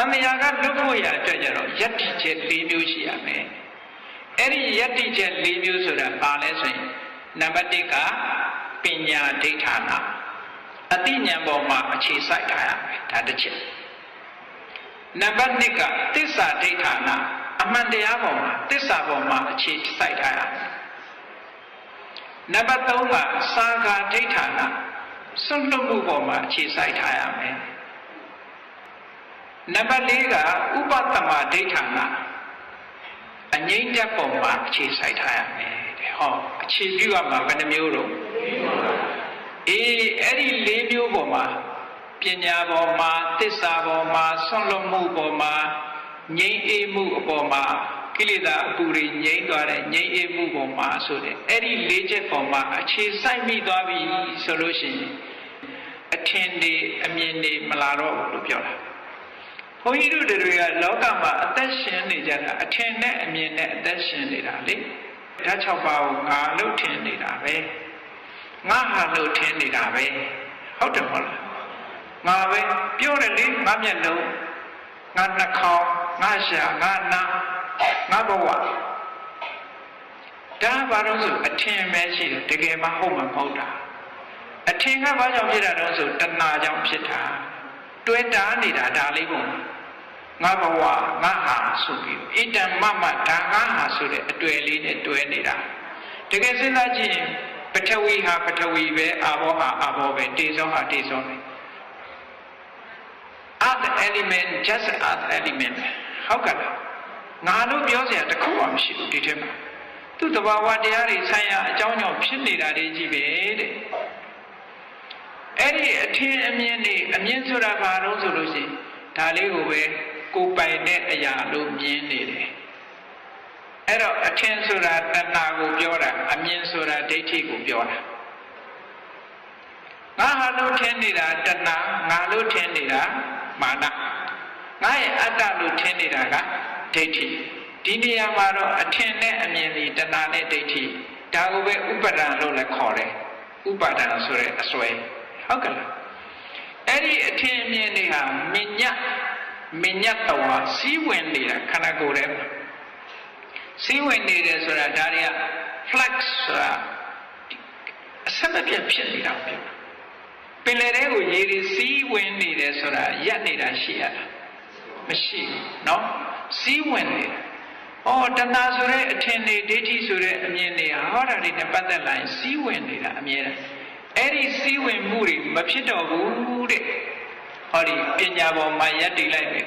တန်တရားကလွတ်ဖို့ရအတွက်ကြတော့ယတ္တိချက်၄မျိုးရှိရမယ်အဲ့ဒီယတ္တိချက်၄မျိုးဆိုတာဘာလဲဆိုရင်နံပါတ်1ကပညာဒိဋ္ဌာနာအသိဉာဏ်ပေါ်မှာအခြေစိုက်ထားရမယ်ဒါတစ်ချက်နံပါတ်2ကသစ္စာဒိဋ္ဌာနာအမှန်တရားပေါ်မှာသစ္စာပေါ်မှာအခြေစိုက်ထားရမယ်နံပါတ်3ကသာဂာဒိဋ္ဌာနာစွန့်လွတ်မှုပေါ်မှာအခြေစိုက်ထားရမယ်နံပါတ်4ကဥပတ္တမဒိဋ္ဌာနာအငြိမ့်ချက်ပေါ်မှာအခြေစိုက်ထားရမယ်တဲ့ဟောအခြေပြုရမှာဘယ်နှမျိုးတော့အဲ့ဒီ၄မျိုးပေါ်မှာပညာပေါ်မှာသစ္စာပေါ်မှာစွန့်လွတ်မှုပေါ်မှာငြိမ့်အေးမှုအပေါ်မှာကိလေသာအပူတွေငြိမ့်သွားတဲ့ငြိမ့်အေးမှုပေါ်မှာဆိုတဲ့အဲ့ဒီ၄ချက်ပေါ်မှာအခြေစိုက်မိသွားပြီဆိုလို့ရှိရင်အထင်တွေအမြင်တွေမလာတော့ဘူးလို့ပြောတာဘုန်းကြီးတို့တွေကလောကမှာအသက်ရှင်နေကြတာအထင်နဲ့အမြင်နဲ့အသက်ရှင်နေတာလေဓာတ်၆ပါးကိုငါလို့ထင်နေတာပဲငါဟာလို့ထင်နေတာပဲဟုတ်တယ်မဟုတ်လားငါပဲပြောတယ်လေငါမျက်လုံးငါနှာခေါင်းငါရှာငါနာငါဘဝဒါဘာလို့ဆိုအထင်ပဲရှိတယ်တကယ်မှဟုတ်မှာမဟုတ်တာအထင်ကဘာကြောင့်ဖြစ်တာတော့ဆိုတဏှာကြောင့်ဖြစ်တာတွဲတားနေတာဒါလေးပုံငါဘဝငါဟာဆိုပြီးဣတံမမဒါငါဟာဆိုတဲ့အတွေ့လေးနဲ့တွဲနေတာတကယ်စဉ်းစားကြည့်ရင်ပထဝီဟာပထဝီပဲအာဘောဟာအာဘောပဲတေဇောဟာတေဇောပဲ other element just other element ဟုတ်ကဲ့ငါတို့ပြောစရာတခုမှမရှိဘူးဒီထဲမှာသူ့တဘာဝတရားတွေဆိုင်ရာအကြောင်းကြောင့်ဖြစ်နေတာတွေကြီးပဲတဲ့အဲ့ဒီအထင်အမြင်တွေအမြင်ဆိုတာဘာလို့ဆိုလို့ရှိရင်ဒါလေးကိုပဲကိုယ်ပိုင်တဲ့အရာလို့မြင်နေတယ်အဲ့တော့အထင်ဆိုတာတဏှာကိုပြောတာအမြင်ဆိုတာဒိဋ္ဌိကိုပြောတာငါဟာလို့ထင်နေတာတဏှာငါလို့ထင်နေတာမာနငါရဲ့အတ္တလို့ထင်နေတာကဒိဋ္ဌိဒီနေရာမှာတော့အထင်နဲ့အမြင်ဒီတဏှာနဲ့ဒိဋ္ဌိဒါကိုပဲဥပါဒံလို့လည်းခေါ်တယ်ဥပါဒံဆိုတဲ့အစွဲဟုတ်ကဲ့လားအဲ့ဒီအထင်အမြင်တွေဟာမညတ်တော်စီးဝင်နေတာခန္ဓာကိုယ်ထဲမှာစီးဝင်နေတယ်ဆိုတာဒါတွေက flex ဆိုတာအဆက်မပြတ်ဖြစ်နေတာပြောတာပင်လယ်ထဲကိုရေတွေစီးဝင်နေတယ်ဆိုတာရပ်နေတာရှိရလားမရှိဘူးเนาะစီးဝင်နေတယ်တဏှာဆိုတဲ့အထင်တွေဒိဋ္ဌိဆိုတဲ့အမြင်တွေဟောတာတွေနဲ့ပတ်သက်လာရင်စီးဝင်နေတာအမြဲတမ်းအဲ့ဒီစီးဝင်မှုတွေမဖြစ်တော့ဘူးတဲ့ဟောဒီပညာပေါ်မှာယက်တည်လိုက်ပဲ